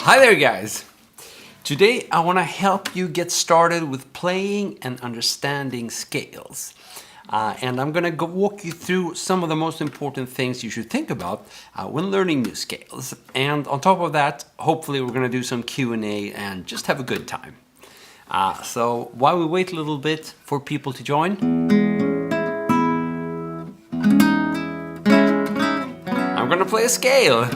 Hi there guys! Today I want to help you get started with playing and understanding scales. And I'm going to walk you through some of the most important things you should think about when learning new scales. And on top of that, hopefully we're going to do some Q&A and just have a good time. So while we wait a little bit for people to join, I'm going to play a scale.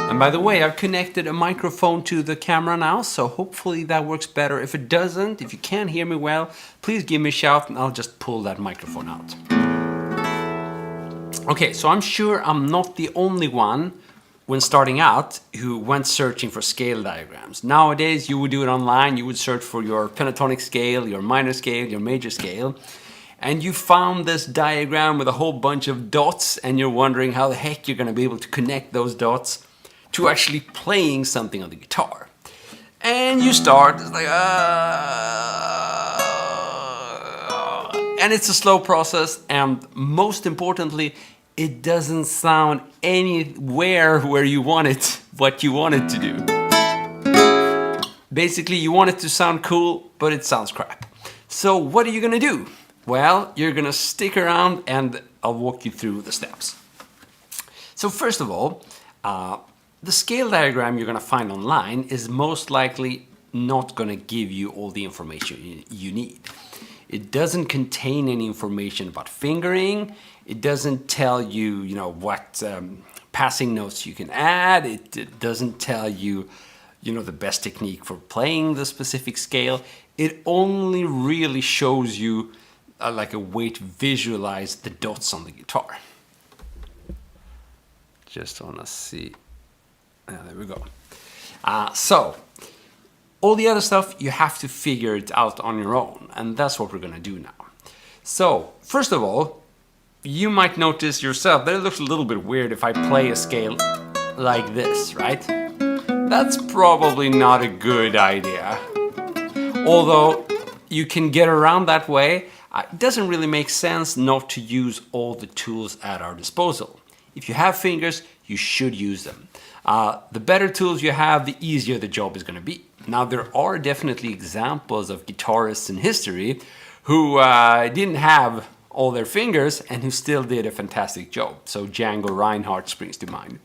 And by the way, I've connected a microphone to the camera now, so hopefully that works better. If it doesn't, if you can't hear me well, please give me a shout and I'll just pull that microphone out. Okay, so I'm sure I'm not the only one when starting out who went searching for scale diagrams. Nowadays, you would do it online. You would search for your pentatonic scale, your minor scale, your major scale. And you found this diagram with a whole bunch of dots and you're wondering how the heck you're going to be able to connect those dots to actually playing something on the guitar. And you start, it's like, and it's a slow process, and most importantly, it doesn't sound anywhere where you want it, what you want it to do. Basically, you want it to sound cool, but it sounds crap. So what are you gonna do? Well, you're gonna stick around and I'll walk you through the steps. So first of all, the scale diagram you're going to find online is most likely not going to give you all the information you need. It doesn't contain any information about fingering. It doesn't tell you, what passing notes you can add. It doesn't tell you, the best technique for playing the specific scale. It only really shows you like a way to visualize the dots on the guitar. Just want to see. There we go. So, all the other stuff, you have to figure it out on your own. And that's what we're going to do now. So, first of all, you might notice yourself that it looks a little bit weird if I play a scale like this, right? That's probably not a good idea. Although, you can get around that way. It doesn't really make sense not to use all the tools at our disposal. If you have fingers, you should use them. The better tools you have, the easier the job is going to be. Now, there are definitely examples of guitarists in history who didn't have all their fingers and who still did a fantastic job. So Django Reinhardt springs to mind.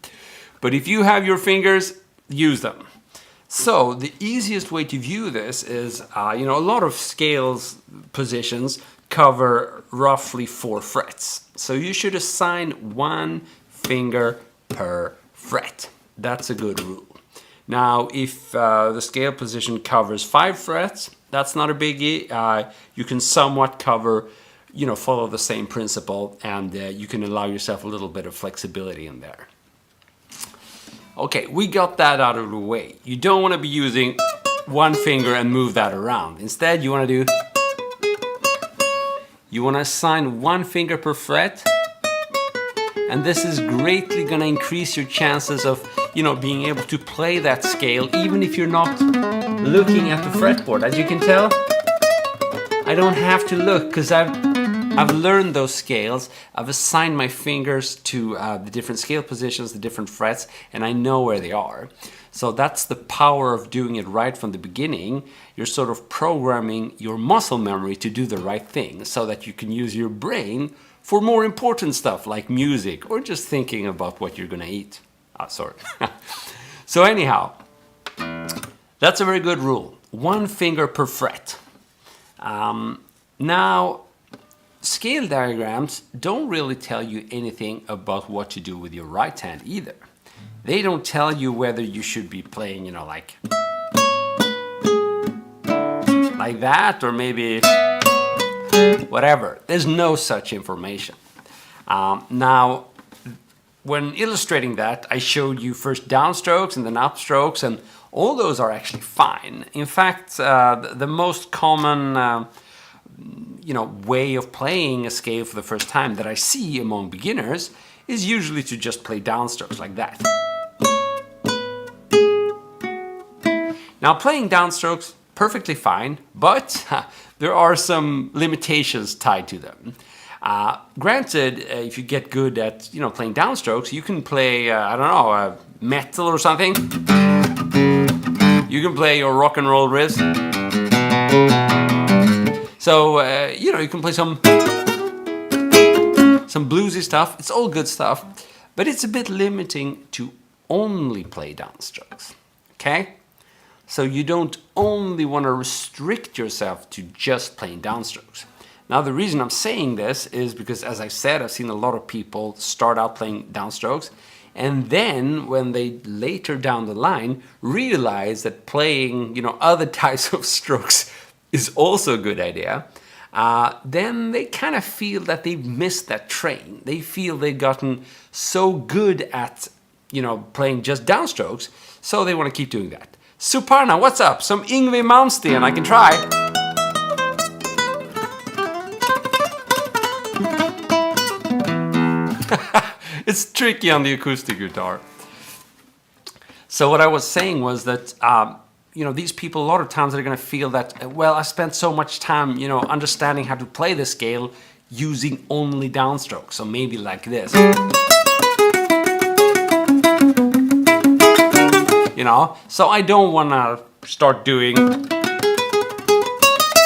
But if you have your fingers, use them. So the easiest way to view this is, a lot of scales positions cover roughly 4 frets. So you should assign 1 finger per fret. That's a good rule. Now, if the scale position covers 5 frets, that's not a biggie. You can somewhat cover, follow the same principle, and you can allow yourself a little bit of flexibility in there. Okay, we got that out of the way. You don't want to be using 1 finger and move that around. Instead, you want to assign 1 finger per fret. And this is greatly going to increase your chances of, being able to play that scale, even if you're not looking at the fretboard. As you can tell, I don't have to look because I've learned those scales. I've assigned my fingers to the different scale positions, the different frets, and I know where they are. So that's the power of doing it right from the beginning. You're sort of programming your muscle memory to do the right thing so that you can use your brain for more important stuff like music or just thinking about what you're gonna eat. Sorry. So anyhow, that's a very good rule. 1 finger per fret. Now, scale diagrams don't really tell you anything about what to do with your right hand either. They don't tell you whether you should be playing, like that, or maybe whatever. There's no such information. Now, when illustrating that, I showed you first downstrokes and then upstrokes, and all those are actually fine. In fact, the most common way of playing a scale for the first time that I see among beginners is usually to just play downstrokes like that. Now, playing downstrokes perfectly fine, but there are some limitations tied to them. Granted, if you get good at playing downstrokes, you can play I don't know, metal or something. You can play your rock and roll riffs. So you can play some bluesy stuff. It's all good stuff, but it's a bit limiting to only play downstrokes. Okay? So you don't only want to restrict yourself to just playing downstrokes. Now the reason I'm saying this is because, as I said, I've seen a lot of people start out playing downstrokes, and then when they later down the line realize that playing other types of strokes is also a good idea, then they kind of feel that they've missed that train. They feel they've gotten so good at playing just downstrokes, so they want to keep doing that. Suparna, what's up? Some Yngwie Malmsteen I can try. It's tricky on the acoustic guitar. So what I was saying was that these people a lot of times are going to feel that, well, I spent so much time understanding how to play the scale using only downstrokes. So maybe like this. So I don't want to start doing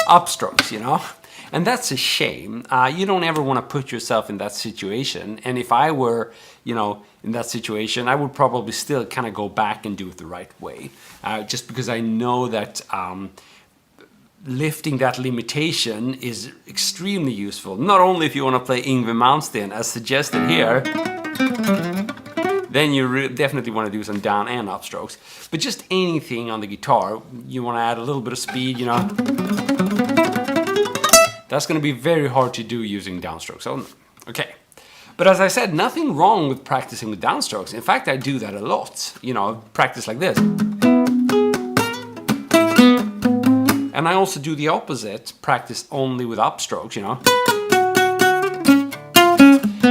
upstrokes, And that's a shame. You don't ever want to put yourself in that situation. And if I were, in that situation, I would probably still kind of go back and do it the right way. Just because I know that lifting that limitation is extremely useful. Not only if you want to play Yngwie Malmsteen, as suggested here, then you definitely want to do some down and up strokes. But just anything on the guitar, you want to add a little bit of speed, That's going to be very hard to do using downstrokes. So, okay. But as I said, nothing wrong with practicing with downstrokes. In fact, I do that a lot. Practice like this. And I also do the opposite, practice only with upstrokes,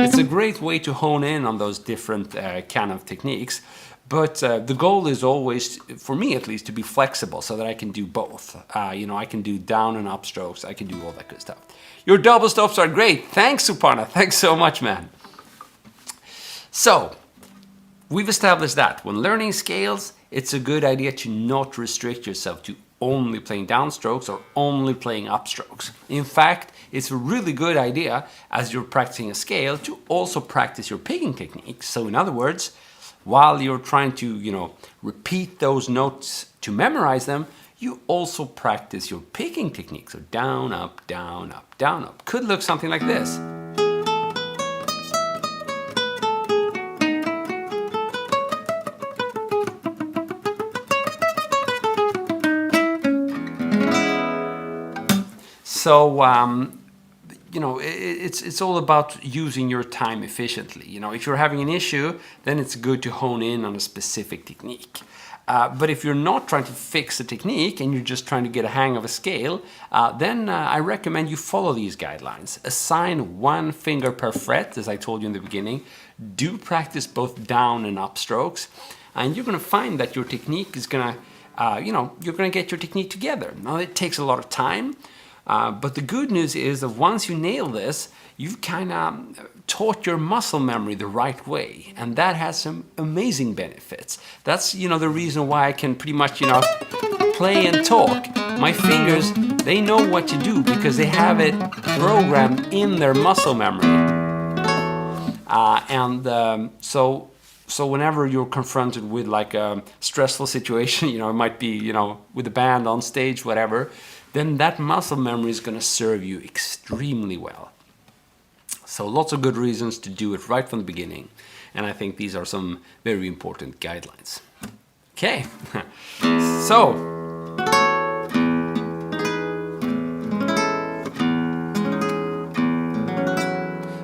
It's a great way to hone in on those different kind of techniques. But the goal is always, for me at least, to be flexible so that I can do both. I can do down and up strokes. I can do all that good stuff. Your double stops are great. Thanks, Suparna. Thanks so much, man. So, we've established that when learning scales, it's a good idea to not restrict yourself to only playing downstrokes or only playing upstrokes. In fact, it's a really good idea as you're practicing a scale to also practice your picking techniques. So in other words, while you're trying to, repeat those notes to memorize them, you also practice your picking technique. So down, up, down, up, down, up. Could look something like this. So, it's all about using your time efficiently. If you're having an issue, then it's good to hone in on a specific technique. But if you're not trying to fix a technique and you're just trying to get a hang of a scale, then I recommend you follow these guidelines. Assign 1 finger per fret, as I told you in the beginning. Do practice both down and up strokes. And you're going to find that your technique is going to, you're going to get your technique together. Now, it takes a lot of time. But the good news is that once you nail this, you've kind of taught your muscle memory the right way. And that has some amazing benefits. That's, the reason why I can pretty much, play and talk. My fingers, they know what to do because they have it programmed in their muscle memory. So whenever you're confronted with like a stressful situation, it might be, with a band on stage, whatever, then that muscle memory is going to serve you extremely well. So lots of good reasons to do it right from the beginning. And I think these are some very important guidelines. Okay, so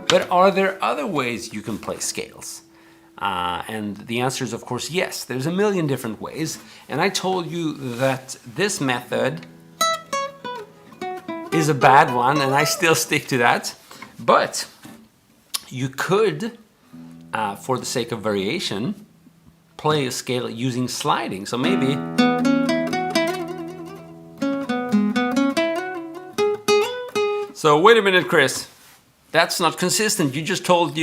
but are there other ways you can play scales? And the answer is, of course, yes. There's a million different ways. And I told you that this method is a bad one, and I still stick to that. But you could, for the sake of variation, play a scale using sliding. So maybe So wait a minute, Chris. That's not consistent. You just told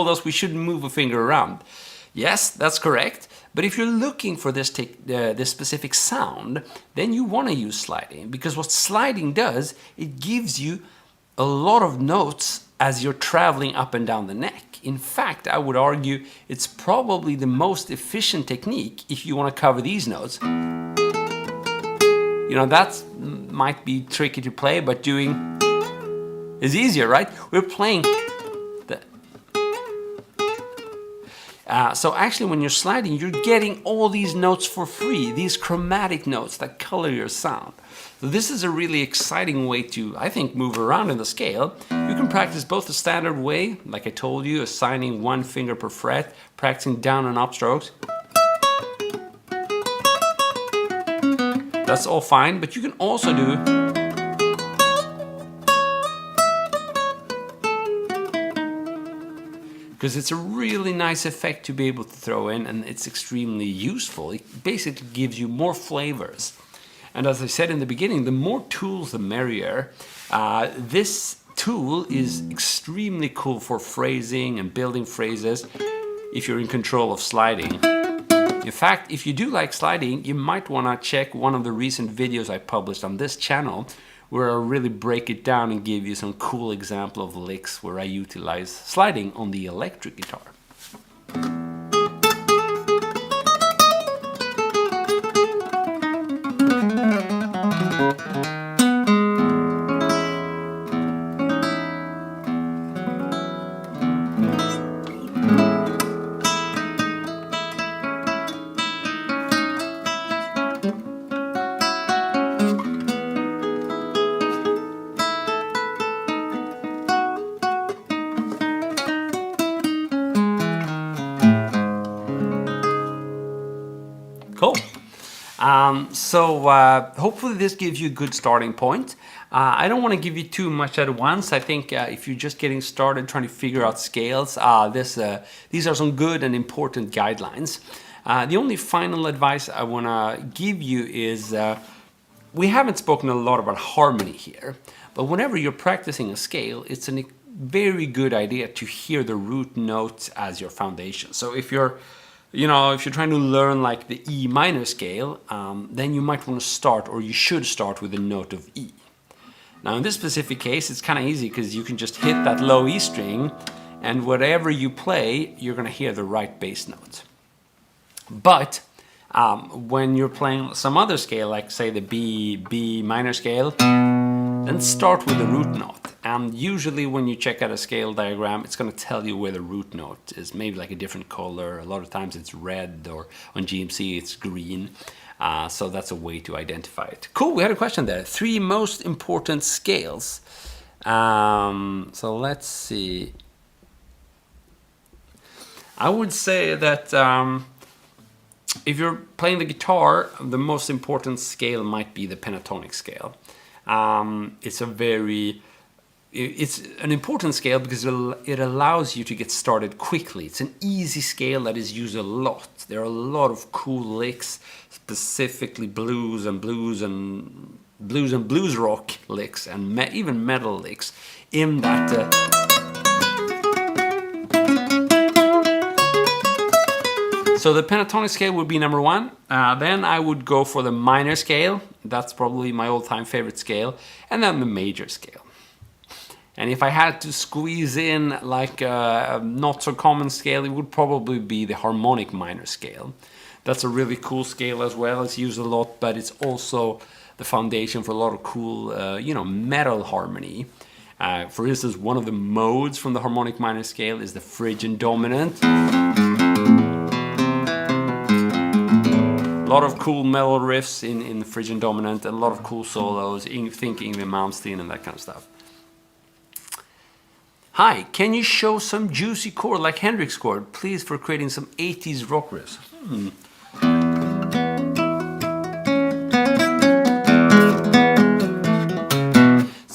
us we shouldn't move a finger around. Yes, that's correct. But if you're looking for this specific sound, then you want to use sliding, because what sliding does, it gives you a lot of notes as you're traveling up and down the neck. In fact, I would argue it's probably the most efficient technique if you want to cover these notes. You know, that might be tricky to play, but doing is easier, right? We're playing the... so actually when you're sliding, you're getting all these notes for free, these chromatic notes that color your sound. So this is a really exciting way to, I think, move around in the scale. You can practice both the standard way, like I told you, assigning one finger per fret, practicing down and up strokes. That's all fine, but you can also do because it's a really nice effect to be able to throw in, and it's extremely useful. It basically gives you more flavors. And as I said in the beginning, the more tools, the merrier. This tool is extremely cool for phrasing and building phrases if you're in control of sliding. In fact, if you do like sliding, you might want to check one of the recent videos I published on this channel, where I really break it down and give you some cool example of licks where I utilize sliding on the electric guitar. Cool. Hopefully this gives you a good starting point. I don't want to give you too much at once. I think if you're just getting started trying to figure out scales, these are some good and important guidelines. The only final advice I want to give you is we haven't spoken a lot about harmony here, but whenever you're practicing a scale, it's a very good idea to hear the root notes as your foundation. So if you're trying to learn like the E minor scale, then you might want to start, or you should start, with the note of E. Now in this specific case, it's kind of easy because you can just hit that low E string, and whatever you play, you're going to hear the right bass note. But when you're playing some other scale, like say the B minor scale, then start with the root note. And usually when you check out a scale diagram, it's going to tell you where the root note is, maybe like a different color. A lot of times it's red, or on GMC it's green. So that's a way to identify it. Cool, we had a question there. 3 most important scales. So let's see. I would say that if you're playing the guitar, the most important scale might be the pentatonic scale. It's an important scale because it allows you to get started quickly. It's an easy scale that is used a lot. There are a lot of cool licks, specifically blues rock licks, and even metal licks in that. So the pentatonic scale would be number 1. Then I would go for the minor scale. That's probably my all-time favorite scale. And then the major scale. And if I had to squeeze in like a not so common scale, it would probably be the harmonic minor scale. That's a really cool scale as well. It's used a lot, but it's also the foundation for a lot of cool, metal harmony. For instance, one of the modes from the harmonic minor scale is the Phrygian dominant. A lot of cool metal riffs in the Phrygian dominant, and a lot of cool solos, think Yngwie Malmsteen and that kind of stuff. Hi, can you show some juicy chord like Hendrix chord, please, for creating some 80s rock riffs?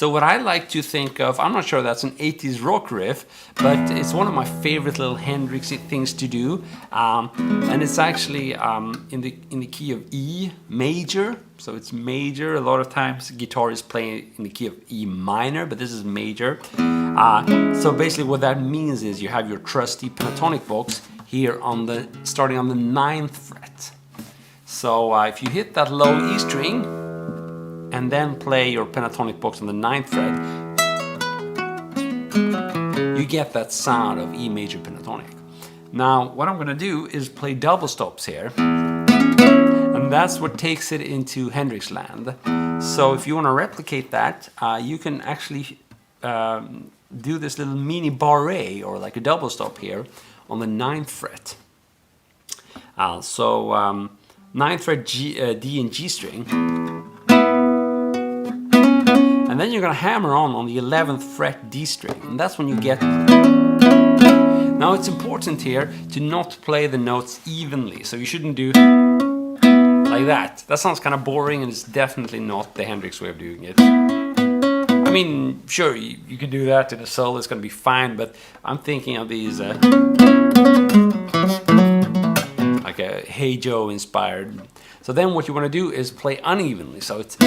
So what I like to think of, I'm not sure that's an 80s rock riff, but it's one of my favorite little Hendrixy things to do. And it's actually in the key of E major. So it's major. A lot of times guitarists play in the key of E minor, but this is major. So basically what that means is you have your trusty pentatonic box here on starting on the 9th fret. So if you hit that low E string and then play your pentatonic box on the 9th fret, you get that sound of E major pentatonic. Now what I'm gonna do is play double stops here, and that's what takes it into Hendrix land. So if you want to replicate that, you can actually do this little mini barre or like a double stop here on the 9th fret. 9th fret D and G string, and then you're gonna hammer on the 11th fret D string, and that's when you get. Now it's important here to not play the notes evenly, so you shouldn't do like that. That sounds kind of boring, and it's definitely not the Hendrix way of doing it. I mean, sure, you can do that in a solo, it's gonna be fine, but I'm thinking of these like a Hey Joe inspired. So then what you want to do is play unevenly. So it's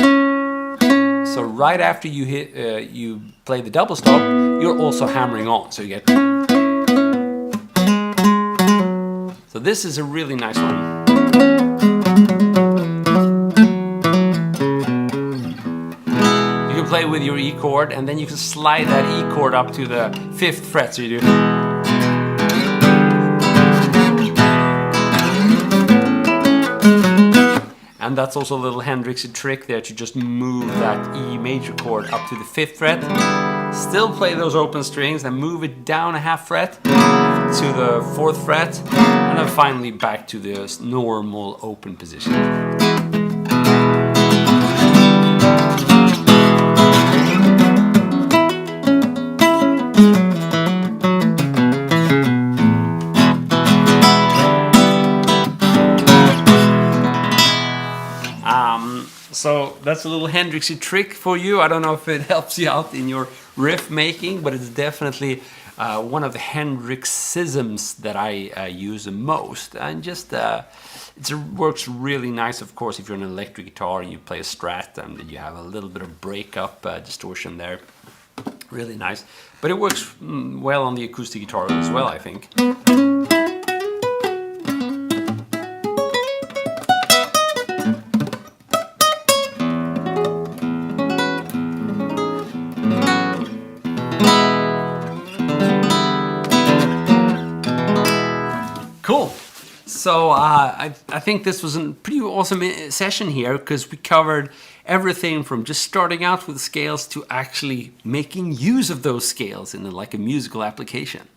right after you hit you play the double stop, you're also hammering on. So you get. So this is a really nice one. You can play with your E chord, and then you can slide that E chord up to the 5th fret. So you do. And that's also a little Hendrixy trick there, to just move that E major chord up to the 5th fret. Still play those open strings, then move it down a half fret to the 4th fret, and then finally back to the normal open position. So that's a little Hendrixy trick for you. I don't know if it helps you out in your riff making, but it's definitely one of the Hendrixisms that I use the most. And just it works really nice, of course, if you're an electric guitar and you play a Strat and you have a little bit of breakup distortion there. Really nice. But it works well on the acoustic guitar as well, I think. Cool. So I think this was a pretty awesome session here, because we covered everything from just starting out with scales to actually making use of those scales in like a musical application.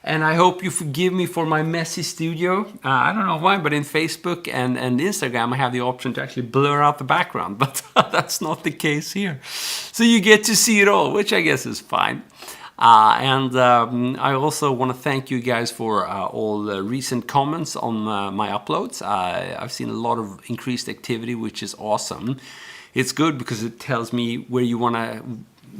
And I hope you forgive me for my messy studio. I don't know why, but in Facebook and Instagram I have the option to actually blur out the background, but that's not the case here. So you get to see it all, which I guess is fine. I also want to thank you guys for all the recent comments on my uploads. I've seen a lot of increased activity, which is awesome. It's good because it tells me where you want to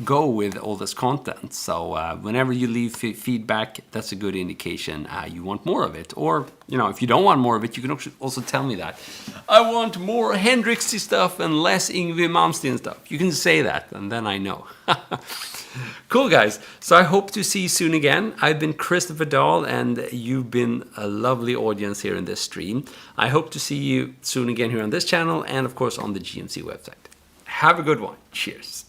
go with all this content. So whenever you leave feedback, that's a good indication you want more of it. Or, you know, if you don't want more of it, you can also tell me that. I want more Hendrixy stuff and less Yngwie Malmsteen stuff. You can say that, and then I know. Cool, guys. So I hope to see you soon again. I've been Christopher Dahl, and you've been a lovely audience here in this stream. I hope to see you soon again here on this channel, and of course on the GMC website. Have a good one. Cheers.